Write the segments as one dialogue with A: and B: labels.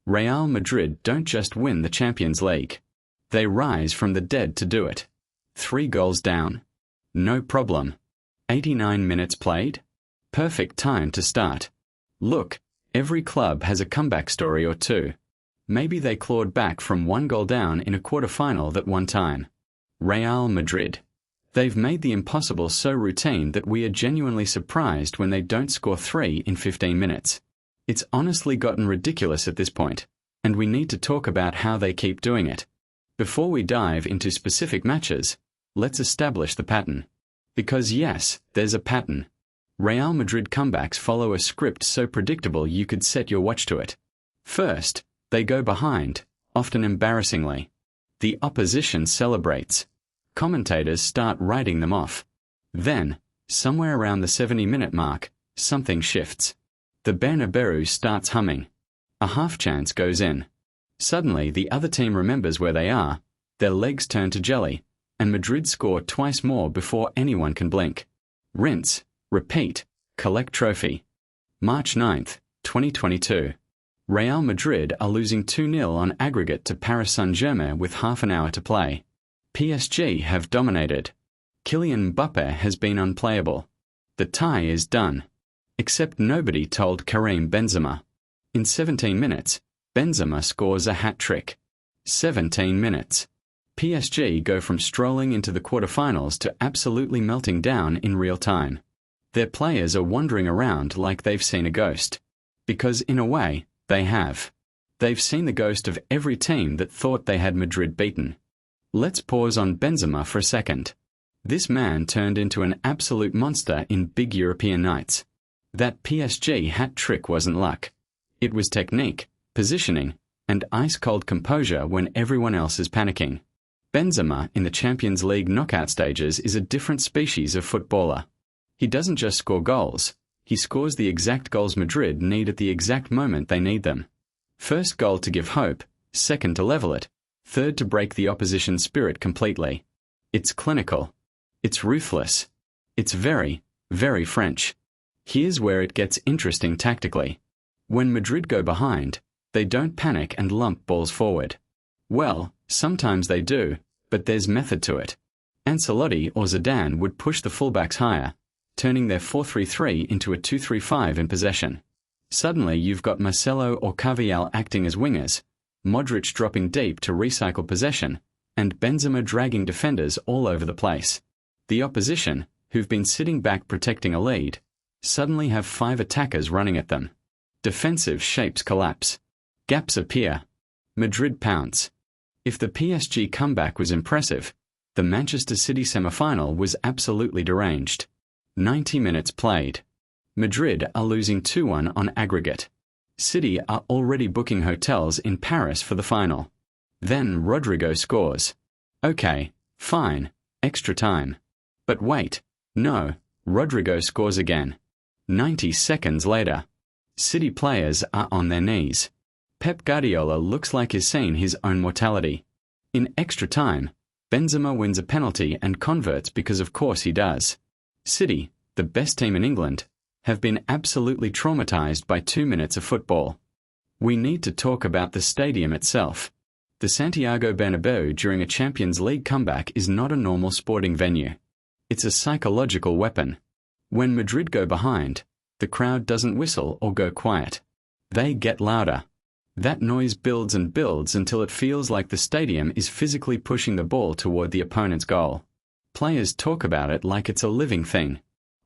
A: Real Madrid don't just win the Champions League. They rise from the dead to do it. 3 goals down. No problem. 89 minutes played? Perfect time to start. Look, every club has a comeback story or two. Maybe they clawed back from 1 goal down in a quarter-final that one time. Real Madrid. They've made the impossible so routine that we are genuinely surprised when they don't score 3 in 15 minutes. It's honestly gotten ridiculous at this point, and we need to talk about how they keep doing it. Before we dive into specific matches, let's establish the pattern. Because yes, there's a pattern. Real Madrid comebacks follow a script so predictable you could set your watch to it. First, they go behind, often embarrassingly. The opposition celebrates. Commentators start writing them off. Then, somewhere around the 70-minute mark, something shifts. The Bernabeu starts humming. A half chance goes in. Suddenly, the other team remembers where they are, their legs turn to jelly, and Madrid score twice more before anyone can blink. Rinse, repeat, collect trophy. March 9th, 2022. Real Madrid are losing 2-0 on aggregate to Paris Saint-Germain with half an hour to play. PSG have dominated. Kylian Mbappé has been unplayable. The tie is done. Except nobody told Karim Benzema. In 17 minutes, Benzema scores a hat-trick. 17 minutes. PSG go from strolling into the quarterfinals to absolutely melting down in real time. Their players are wandering around like they've seen a ghost. Because in a way, they have. They've seen the ghost of every team that thought they had Madrid beaten. Let's pause on Benzema for a second. This man turned into an absolute monster in big European nights. That PSG hat-trick wasn't luck. It was technique, positioning, and ice-cold composure when everyone else is panicking. Benzema in the Champions League knockout stages is a different species of footballer. He doesn't just score goals, he scores the exact goals Madrid need at the exact moment they need them. First goal to give hope, second to level it, third to break the opposition's spirit completely. It's clinical. It's ruthless. It's very, very French. Here's where it gets interesting tactically. When Madrid go behind, they don't panic and lump balls forward. Well, sometimes they do, but there's method to it. Ancelotti or Zidane would push the fullbacks higher, turning their 4-3-3 into a 2-3-5 in possession. Suddenly you've got Marcelo or Carvajal acting as wingers, Modric dropping deep to recycle possession, and Benzema dragging defenders all over the place. The opposition, who've been sitting back protecting a lead, suddenly have 5 attackers running at them. Defensive shapes collapse. Gaps appear. Madrid pounce. If the PSG comeback was impressive, the Manchester City semi-final was absolutely deranged. 90 minutes played. Madrid are losing 2-1 on aggregate. City are already booking hotels in Paris for the final. Then Rodrigo scores. Okay, fine, extra time. But wait, no, Rodrigo scores again. 90 seconds later. City players are on their knees. Pep Guardiola looks like he's seen his own mortality. In extra time, Benzema wins a penalty and converts because of course he does. City, the best team in England, have been absolutely traumatized by 2 minutes of football. We need to talk about the stadium itself. The Santiago Bernabeu during a Champions League comeback is not a normal sporting venue. It's a psychological weapon. When Madrid go behind, the crowd doesn't whistle or go quiet. They get louder. That noise builds and builds until it feels like the stadium is physically pushing the ball toward the opponent's goal. Players talk about it like it's a living thing.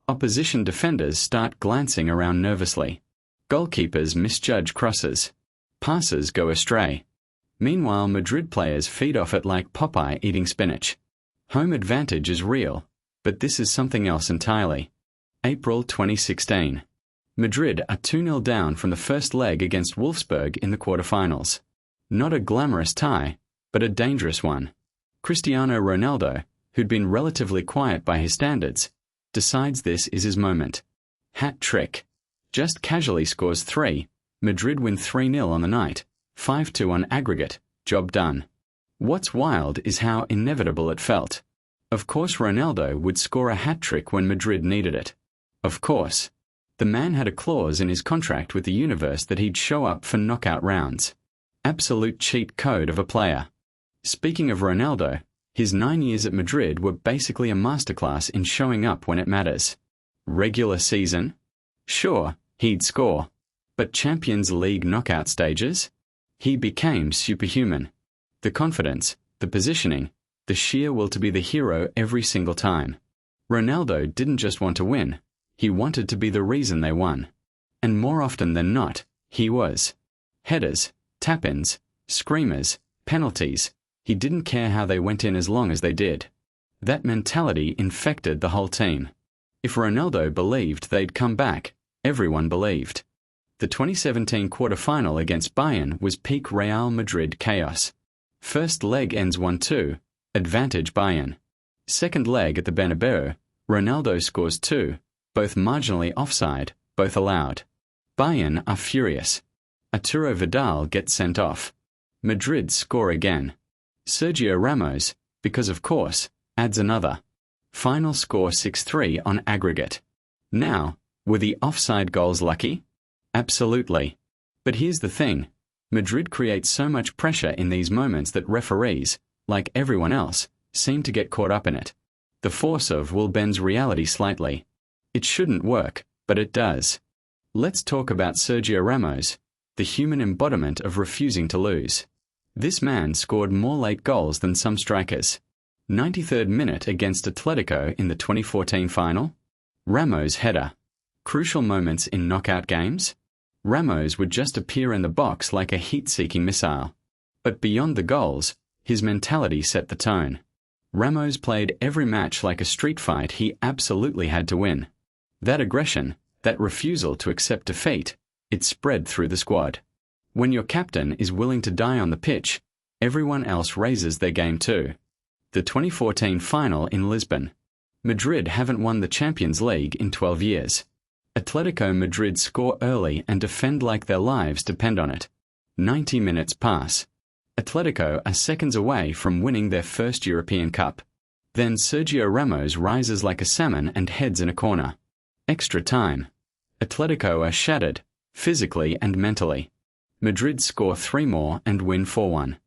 A: Opposition defenders start glancing around nervously. Goalkeepers misjudge crosses. Passes go astray. Meanwhile, Madrid players feed off it like Popeye eating spinach. Home advantage is real, but this is something else entirely. April 2016. Madrid are 2-0 down from the first leg against Wolfsburg in the quarterfinals. Not a glamorous tie, but a dangerous one. Cristiano Ronaldo, who'd been relatively quiet by his standards, decides this is his moment. Hat trick. Just casually scores 3. Madrid win 3-0 on the night, 5-2 on aggregate, job done. What's wild is how inevitable it felt. Of course Ronaldo would score a hat-trick when Madrid needed it. Of course. The man had a clause in his contract with the universe that he'd show up for knockout rounds. Absolute cheat code of a player. Speaking of Ronaldo, his 9 years at Madrid were basically a masterclass in showing up when it matters. Regular season? Sure, he'd score. But Champions League knockout stages? He became superhuman. The confidence, the positioning, the sheer will to be the hero every single time. Ronaldo didn't just want to win, he wanted to be the reason they won. And more often than not, he was. Headers, tap-ins, screamers, penalties, he didn't care how they went in as long as they did. That mentality infected the whole team. If Ronaldo believed they'd come back, everyone believed. The 2017 quarter-final against Bayern was peak Real Madrid chaos. First leg ends 1-2, advantage Bayern. Second leg at the Bernabeu, Ronaldo scores 2, both marginally offside, both allowed. Bayern are furious. Arturo Vidal gets sent off. Madrid score again. Sergio Ramos, because of course, adds another. Final score 6-3 on aggregate. Now, were the offside goals lucky? Absolutely. But here's the thing. Madrid creates so much pressure in these moments that referees, like everyone else, seem to get caught up in it. The force of will bends reality slightly. It shouldn't work, but it does. Let's talk about Sergio Ramos, the human embodiment of refusing to lose. This man scored more late goals than some strikers. 93rd minute against Atletico in the 2014 final. Ramos header. Crucial moments in knockout games. Ramos would just appear in the box like a heat-seeking missile. But beyond the goals, his mentality set the tone. Ramos played every match like a street fight he absolutely had to win. That aggression, that refusal to accept defeat, it spread through the squad. When your captain is willing to die on the pitch, everyone else raises their game too. The 2014 final in Lisbon. Madrid haven't won the Champions League in 12 years. Atletico Madrid score early and defend like their lives depend on it. 90 minutes pass. Atletico are seconds away from winning their first European Cup. Then Sergio Ramos rises like a salmon and heads in a corner. Extra time. Atletico are shattered, physically and mentally. Madrid score 3 more and win 4-1.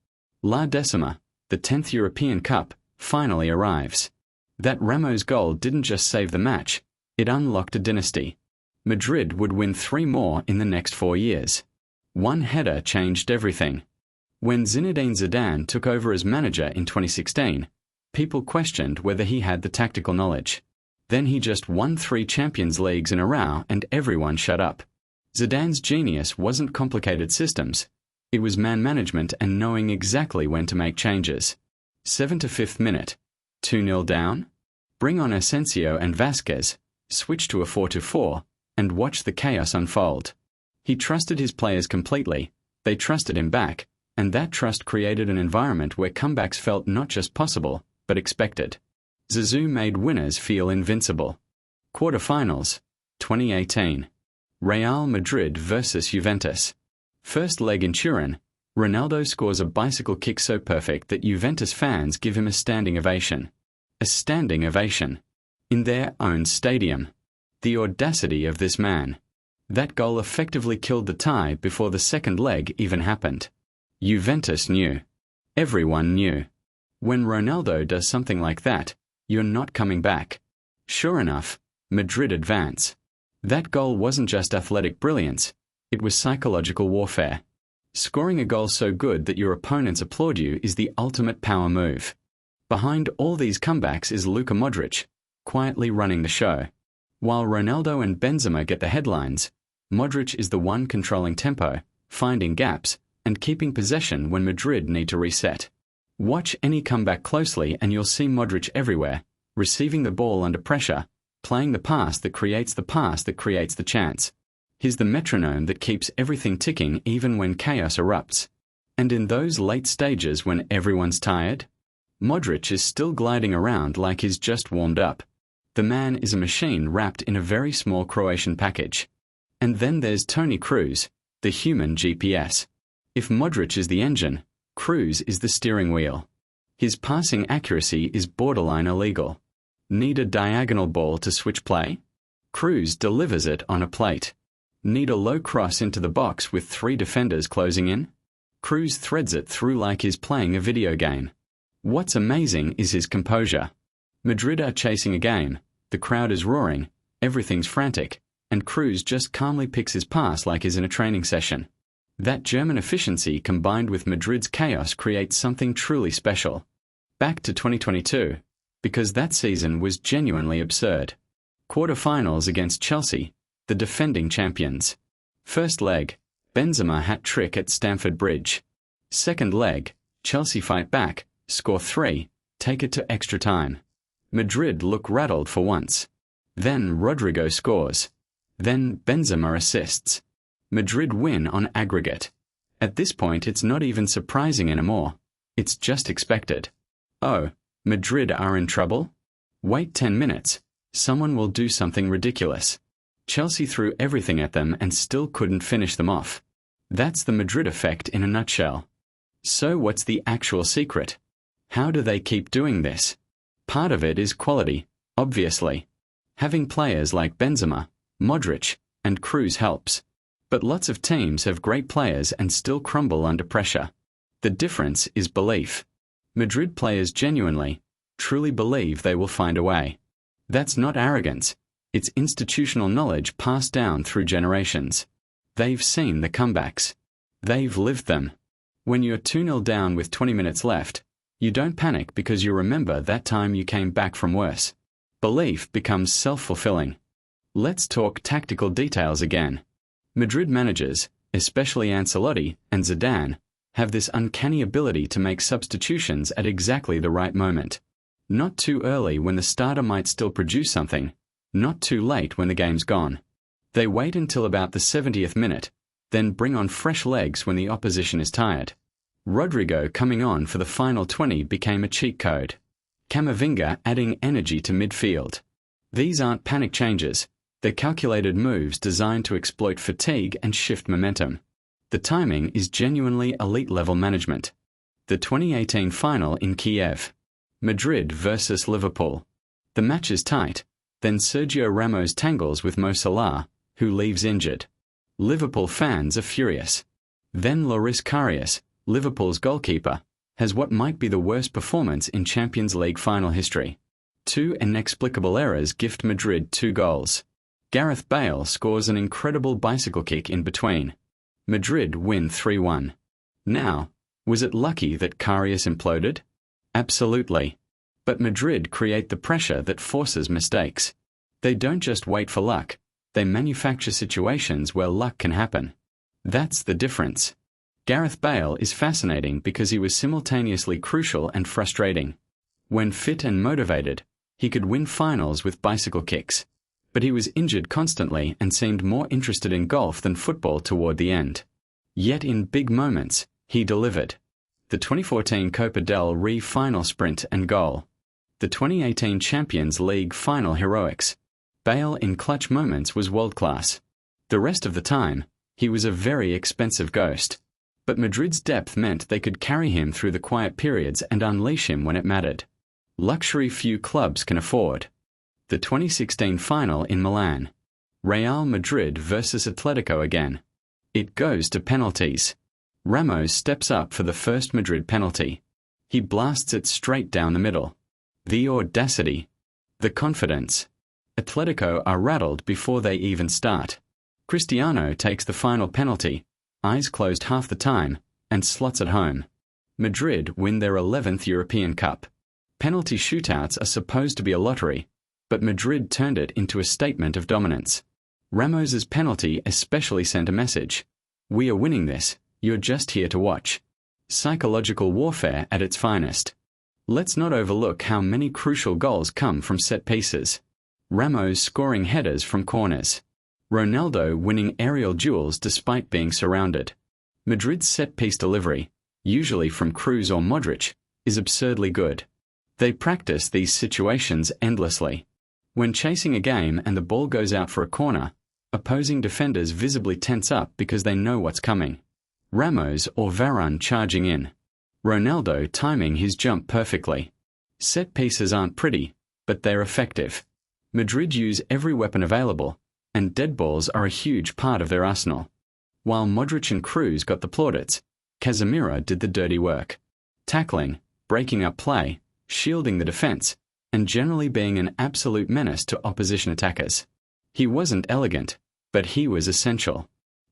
A: La Decima, the 10th European Cup, finally arrives. That Ramos goal didn't just save the match, it unlocked a dynasty. Madrid would win 3 more in the next 4 years. One header changed everything. When Zinedine Zidane took over as manager in 2016, people questioned whether he had the tactical knowledge. Then he just won 3 Champions Leagues in a row and everyone shut up. Zidane's genius wasn't complicated systems. It was man management and knowing exactly when to make changes. 7 to 5th minute. 2-0 down? Bring on Asensio and Vasquez, switch to a 4-4, and watch the chaos unfold. He trusted his players completely, they trusted him back, and that trust created an environment where comebacks felt not just possible, but expected. Zizou made winners feel invincible. Quarterfinals, 2018. Real Madrid versus Juventus. First leg in Turin, Ronaldo scores a bicycle kick so perfect that Juventus fans give him a standing ovation. A standing ovation. In their own stadium. The audacity of this man. That goal effectively killed the tie before the second leg even happened. Juventus knew. Everyone knew. When Ronaldo does something like that, you're not coming back. Sure enough, Madrid advance. That goal wasn't just athletic brilliance, it was psychological warfare. Scoring a goal so good that your opponents applaud you is the ultimate power move. Behind all these comebacks is Luka Modric, quietly running the show. While Ronaldo and Benzema get the headlines, Modric is the one controlling tempo, finding gaps, and keeping possession when Madrid need to reset. Watch any comeback closely and you'll see Modric everywhere, receiving the ball under pressure, playing the pass that creates the chance. He's the metronome that keeps everything ticking even when chaos erupts. And in those late stages when everyone's tired, Modric is still gliding around like he's just warmed up. The man is a machine wrapped in a very small Croatian package. And then there's Toni Kroos, the human GPS. If Modric is the engine, Kroos is the steering wheel. His passing accuracy is borderline illegal. Need a diagonal ball to switch play? Kroos delivers it on a plate. Need a low cross into the box with 3 defenders closing in? Kroos threads it through like he's playing a video game. What's amazing is his composure. Madrid are chasing a game, the crowd is roaring, everything's frantic, and Kroos just calmly picks his pass like he's in a training session. That German efficiency combined with Madrid's chaos creates something truly special. Back to 2022, because that season was genuinely absurd. Quarter-finals against Chelsea, the defending champions. First leg, Benzema hat-trick at Stamford Bridge. Second leg, Chelsea fight back, score 3, take it to extra time. Madrid look rattled for once. Then Rodrigo scores. Then Benzema assists. Madrid win on aggregate. At this point it's not even surprising anymore. It's just expected. Oh, Madrid are in trouble? Wait 10 minutes. Someone will do something ridiculous. Chelsea threw everything at them and still couldn't finish them off. That's the Madrid effect in a nutshell. So what's the actual secret? How do they keep doing this? Part of it is quality, obviously. Having players like Benzema, Modric, and Kroos helps. But lots of teams have great players and still crumble under pressure. The difference is belief. Madrid players genuinely, truly believe they will find a way. That's not arrogance. It's institutional knowledge passed down through generations. They've seen the comebacks. They've lived them. When you're 2-0 down with 20 minutes left, you don't panic because you remember that time you came back from worse. Belief becomes self-fulfilling. Let's talk tactical details again. Madrid managers, especially Ancelotti and Zidane, have this uncanny ability to make substitutions at exactly the right moment. Not too early when the starter might still produce something, not too late when the game's gone. They wait until about the 70th minute, then bring on fresh legs when the opposition is tired. Rodrigo coming on for the final 20 became a cheat code. Camavinga adding energy to midfield. These aren't panic changes. They're calculated moves designed to exploit fatigue and shift momentum. The timing is genuinely elite-level management. The 2018 final in Kiev. Madrid versus Liverpool. The match is tight. Then Sergio Ramos tangles with Mo Salah, who leaves injured. Liverpool fans are furious. Then Loris Karius, Liverpool's goalkeeper, has what might be the worst performance in Champions League final history. 2 inexplicable errors gift Madrid 2 goals. Gareth Bale scores an incredible bicycle kick in between. Madrid win 3-1. Now, was it lucky that Karius imploded? Absolutely. But Madrid create the pressure that forces mistakes. They don't just wait for luck, they manufacture situations where luck can happen. That's the difference. Gareth Bale is fascinating because he was simultaneously crucial and frustrating. When fit and motivated, he could win finals with bicycle kicks. But he was injured constantly and seemed more interested in golf than football toward the end. Yet in big moments, he delivered. The 2014 Copa del Rey final sprint and goal. The 2018 Champions League final heroics. Bale in clutch moments was world-class. The rest of the time, he was a very expensive ghost. But Madrid's depth meant they could carry him through the quiet periods and unleash him when it mattered. Luxury few clubs can afford. The 2016 final in Milan. Real Madrid versus Atletico again. It goes to penalties. Ramos steps up for the first Madrid penalty. He blasts it straight down the middle. The audacity. The confidence. Atletico are rattled before they even start. Cristiano takes the final penalty, eyes closed half the time, and slots it home. Madrid win their 11th European Cup. Penalty shootouts are supposed to be a lottery, but Madrid turned it into a statement of dominance. Ramos's penalty especially sent a message. We are winning this, you're just here to watch. Psychological warfare at its finest. Let's not overlook how many crucial goals come from set pieces. Ramos scoring headers from corners. Ronaldo winning aerial duels despite being surrounded. Madrid's set-piece delivery, usually from Kroos or Modric, is absurdly good. They practice these situations endlessly. When chasing a game and the ball goes out for a corner, opposing defenders visibly tense up because they know what's coming. Ramos or Varane charging in. Ronaldo timing his jump perfectly. Set pieces aren't pretty, but they're effective. Madrid use every weapon available, and dead balls are a huge part of their arsenal. While Modric and Kroos got the plaudits, Casemiro did the dirty work. Tackling, breaking up play, shielding the defense, and generally being an absolute menace to opposition attackers. He wasn't elegant, but he was essential.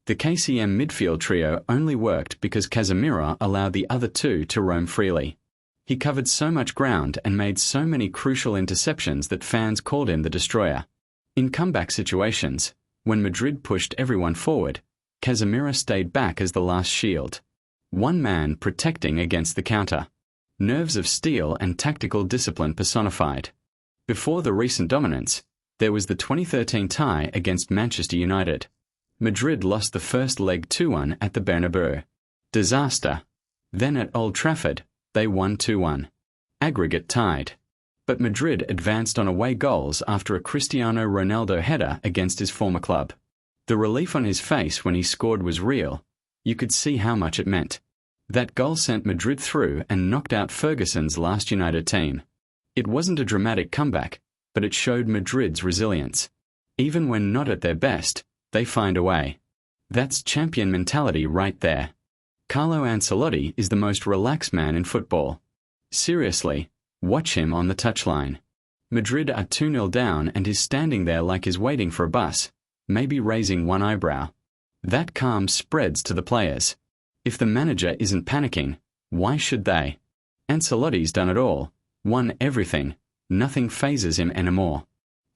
A: The KCM midfield trio only worked because Casemiro allowed the other two to roam freely. He covered so much ground and made so many crucial interceptions that fans called him the destroyer. In comeback situations, when Madrid pushed everyone forward, Casemiro stayed back as the last shield. One man protecting against the counter. Nerves of steel and tactical discipline personified. Before the recent dominance, there was the 2013 tie against Manchester United. Madrid lost the first leg 2-1 at the Bernabeu. Disaster. Then at Old Trafford, they won 2-1. Aggregate tied. But Madrid advanced on away goals after a Cristiano Ronaldo header against his former club. The relief on his face when he scored was real. You could see how much it meant. That goal sent Madrid through and knocked out Ferguson's last United team. It wasn't a dramatic comeback, but it showed Madrid's resilience. Even when not at their best, they find a way. That's champion mentality right there. Carlo Ancelotti is the most relaxed man in football. Seriously, watch him on the touchline. Madrid are 2-0 down and he's standing there like he's waiting for a bus, maybe raising one eyebrow. That calm spreads to the players. If the manager isn't panicking, why should they? Ancelotti's done it all, won everything, nothing phases him anymore.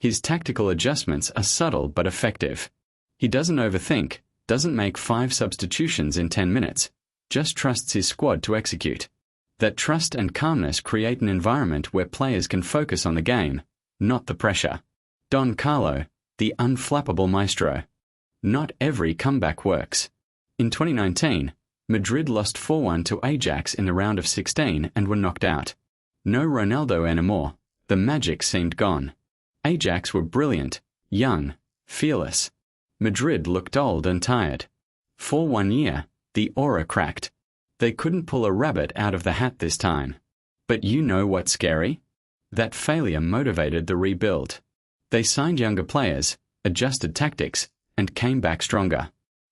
A: His tactical adjustments are subtle but effective. He doesn't overthink, doesn't make 5 substitutions in 10 minutes, just trusts his squad to execute. That trust and calmness create an environment where players can focus on the game, not the pressure. Don Carlo, the unflappable maestro. Not every comeback works. In 2019, Madrid lost 4-1 to Ajax in the round of 16 and were knocked out. No Ronaldo anymore, the magic seemed gone. Ajax were brilliant, young, fearless. Madrid looked old and tired. For 1 year, the aura cracked. They couldn't pull a rabbit out of the hat this time. But you know what's scary? That failure motivated the rebuild. They signed younger players, adjusted tactics, and came back stronger.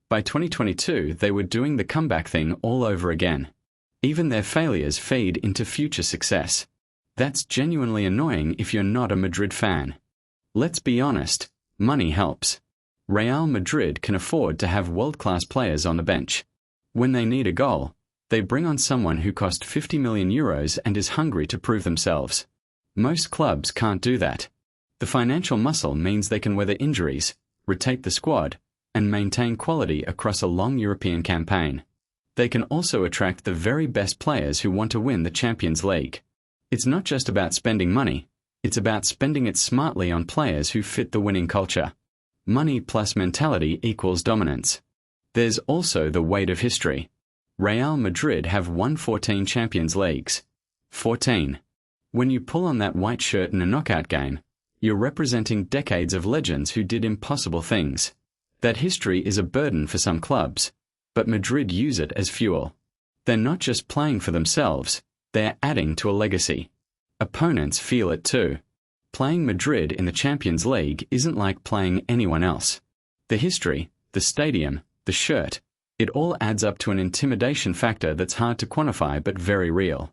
A: By 2022, they were doing the comeback thing all over again. Even their failures feed into future success. That's genuinely annoying if you're not a Madrid fan. Let's be honest, money helps. Real Madrid can afford to have world-class players on the bench. When they need a goal, they bring on someone who cost €50 million and is hungry to prove themselves. Most clubs can't do that. The financial muscle means they can weather injuries, rotate the squad, and maintain quality across a long European campaign. They can also attract the very best players who want to win the Champions League. It's not just about spending money, it's about spending it smartly on players who fit the winning culture. Money plus mentality equals dominance. There's also the weight of history. Real Madrid have won 14 Champions Leagues. 14. When you pull on that white shirt in a knockout game, you're representing decades of legends who did impossible things. That history is a burden for some clubs, but Madrid use it as fuel. They're not just playing for themselves, they're adding to a legacy. Opponents feel it too. Playing Madrid in the Champions League isn't like playing anyone else. The history, the stadium, the shirt, it all adds up to an intimidation factor that's hard to quantify but very real.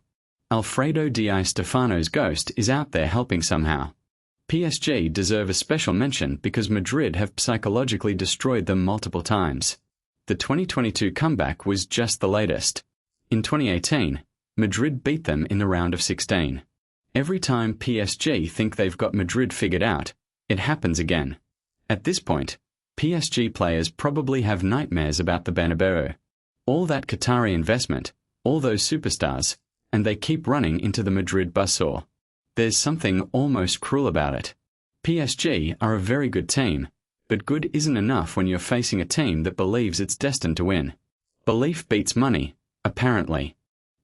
A: Alfredo Di Stefano's ghost is out there helping somehow. PSG deserve a special mention because Madrid have psychologically destroyed them multiple times. The 2022 comeback was just the latest. In 2018, Madrid beat them in the round of 16. Every time PSG think they've got Madrid figured out, it happens again. At this point, PSG players probably have nightmares about the Bernabeu. All that Qatari investment, all those superstars, and they keep running into the Madrid buzzsaw. There's something almost cruel about it. PSG are a very good team, but good isn't enough when you're facing a team that believes it's destined to win. Belief beats money, apparently.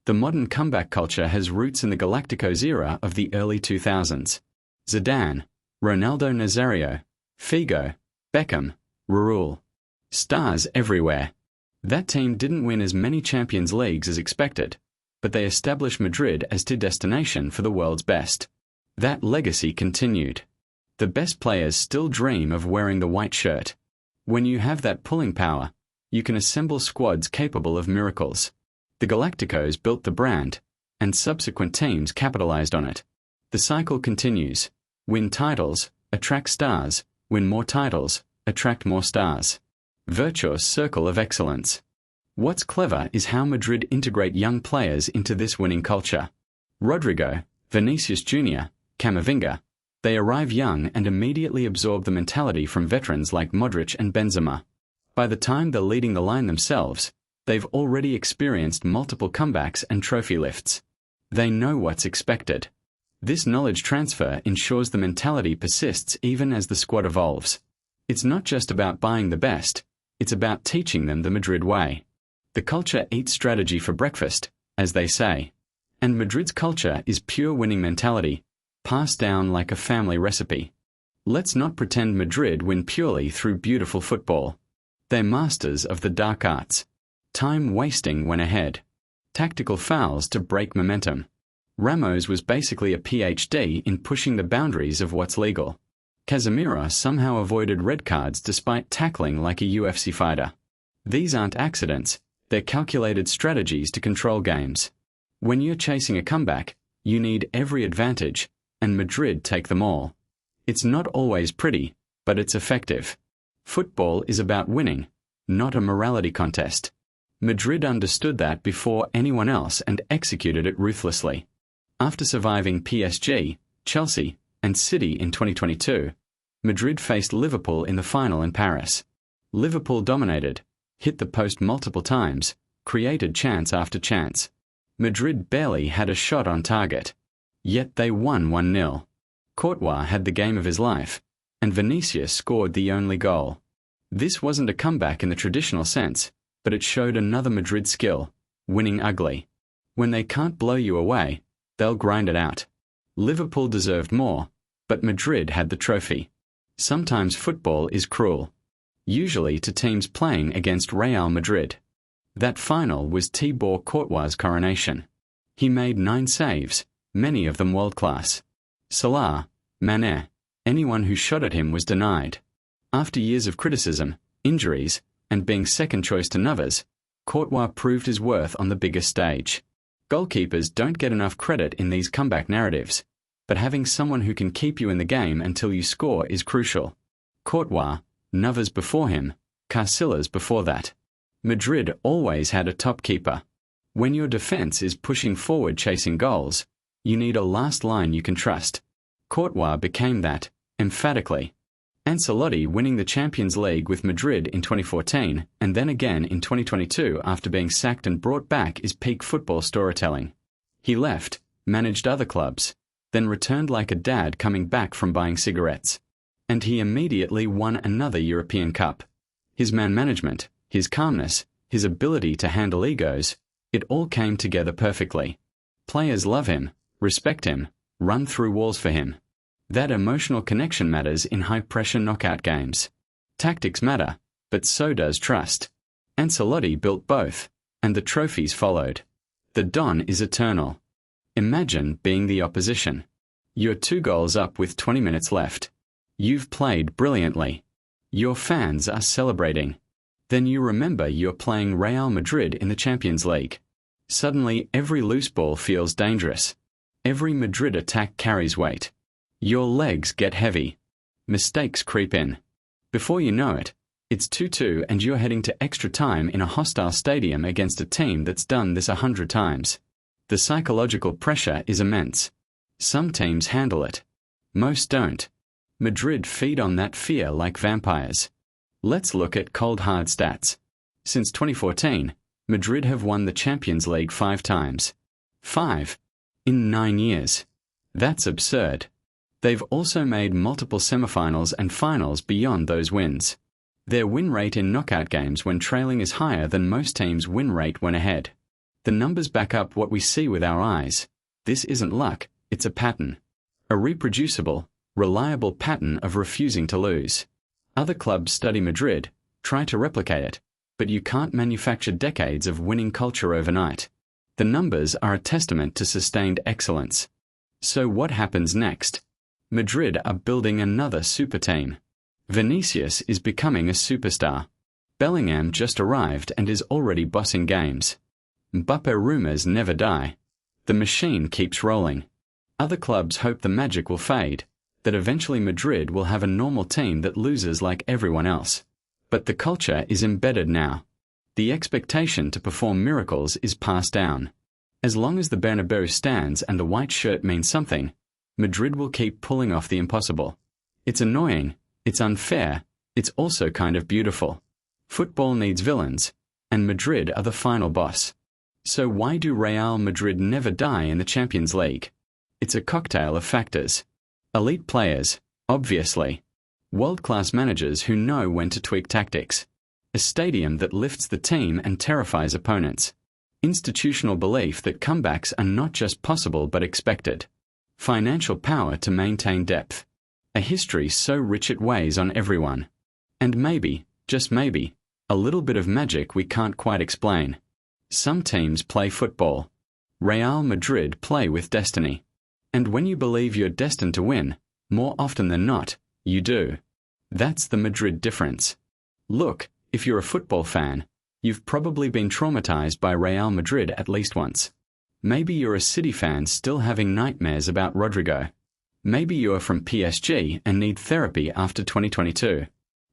A: The modern comeback culture has roots in the Galacticos era of the early 2000s. Zidane, Ronaldo Nazario, Figo, Beckham, Raul. Stars everywhere. That team didn't win as many Champions Leagues as expected, but they established Madrid as the destination for the world's best. That legacy continued. The best players still dream of wearing the white shirt. When you have that pulling power, you can assemble squads capable of miracles. The Galacticos built the brand, and subsequent teams capitalized on it. The cycle continues. Win titles, attract stars, win more titles, attract more stars. Virtuous circle of excellence. What's clever is how Madrid integrate young players into this winning culture. Rodrigo, Vinicius Jr., Camavinga, they arrive young and immediately absorb the mentality from veterans like Modric and Benzema. By the time they're leading the line themselves, they've already experienced multiple comebacks and trophy lifts. They know what's expected. This knowledge transfer ensures the mentality persists even as the squad evolves. It's not just about buying the best, it's about teaching them the Madrid way. The culture eats strategy for breakfast, as they say. And Madrid's culture is pure winning mentality, passed down like a family recipe. Let's not pretend Madrid win purely through beautiful football. They're masters of the dark arts. Time wasting when ahead. Tactical fouls to break momentum. Ramos was basically a PhD in pushing the boundaries of what's legal. Casemiro somehow avoided red cards despite tackling like a UFC fighter. These aren't accidents, they're calculated strategies to control games. When you're chasing a comeback, you need every advantage, and Madrid take them all. It's not always pretty, but it's effective. Football is about winning, not a morality contest. Madrid understood that before anyone else and executed it ruthlessly. After surviving PSG, Chelsea, and City in 2022, Madrid faced Liverpool in the final in Paris. Liverpool dominated, hit the post multiple times, created chance after chance. Madrid barely had a shot on target. Yet they won 1-0. Courtois had the game of his life, and Vinicius scored the only goal. This wasn't a comeback in the traditional sense, but it showed another Madrid skill, winning ugly. When they can't blow you away, they'll grind it out. Liverpool deserved more, but Madrid had the trophy. Sometimes football is cruel. Usually to teams playing against Real Madrid. That final was Thibaut Courtois' coronation. He made 9 saves, many of them world-class. Salah, Mané, anyone who shot at him was denied. After years of criticism, injuries, and being second choice to Navas, Courtois proved his worth on the biggest stage. Goalkeepers don't get enough credit in these comeback narratives, but having someone who can keep you in the game until you score is crucial. Courtois, Navas before him, Casillas before that. Madrid always had a top keeper. When your defense is pushing forward chasing goals, you need a last line you can trust. Courtois became that, emphatically. Ancelotti winning the Champions League with Madrid in 2014 and then again in 2022 after being sacked and brought back is peak football storytelling. He left, managed other clubs, then returned like a dad coming back from buying cigarettes. And he immediately won another European Cup. His man management, his calmness, his ability to handle egos, it all came together perfectly. Players love him, respect him, run through walls for him. That emotional connection matters in high-pressure knockout games. Tactics matter, but so does trust. Ancelotti built both, and the trophies followed. The Don is eternal. Imagine being the opposition. You're 2 goals up with 20 minutes left. You've played brilliantly. Your fans are celebrating. Then you remember you're playing Real Madrid in the Champions League. Suddenly every loose ball feels dangerous. Every Madrid attack carries weight. Your legs get heavy. Mistakes creep in. Before you know it, it's 2-2 and you're heading to extra time in a hostile stadium against a team that's done this 100 times. The psychological pressure is immense. Some teams handle it. Most don't. Madrid feed on that fear like vampires. Let's look at cold hard stats. Since 2014, Madrid have won the Champions League 5 times. 5. In 9 years. That's absurd. They've also made multiple semifinals and finals beyond those wins. Their win rate in knockout games when trailing is higher than most teams' win rate when ahead. The numbers back up what we see with our eyes. This isn't luck, it's a pattern. A reproducible, reliable pattern of refusing to lose. Other clubs study Madrid, try to replicate it, but you can't manufacture decades of winning culture overnight. The numbers are a testament to sustained excellence. So what happens next? Madrid are building another super team. Vinicius is becoming a superstar. Bellingham just arrived and is already bossing games. Mbappe rumors never die. The machine keeps rolling. Other clubs hope the magic will fade, that eventually Madrid will have a normal team that loses like everyone else. But the culture is embedded now. The expectation to perform miracles is passed down. As long as the Bernabeu stands and the white shirt means something, Madrid will keep pulling off the impossible. It's annoying, it's unfair, it's also kind of beautiful. Football needs villains, and Madrid are the final boss. So why do Real Madrid never die in the Champions League? It's a cocktail of factors. Elite players, obviously. World-class managers who know when to tweak tactics. A stadium that lifts the team and terrifies opponents. Institutional belief that comebacks are not just possible but expected. Financial power to maintain depth. A history so rich it weighs on everyone. And maybe, just maybe, a little bit of magic we can't quite explain. Some teams play football. Real Madrid play with destiny. And when you believe you're destined to win, more often than not, you do. That's the Madrid difference. Look, if you're a football fan, you've probably been traumatized by Real Madrid at least once. Maybe you're a City fan still having nightmares about Rodrigo. Maybe you're from PSG and need therapy after 2022.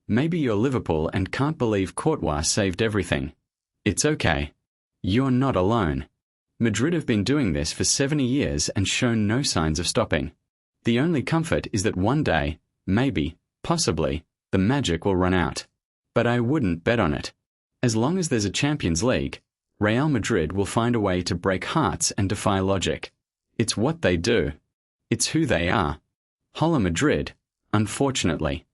A: Maybe you're Liverpool and can't believe Courtois saved everything. It's okay. You're not alone. Madrid have been doing this for 70 years and shown no signs of stopping. The only comfort is that one day, maybe, possibly, the magic will run out. But I wouldn't bet on it. As long as there's a Champions League, Real Madrid will find a way to break hearts and defy logic. It's what they do. It's who they are. Hola Madrid, unfortunately.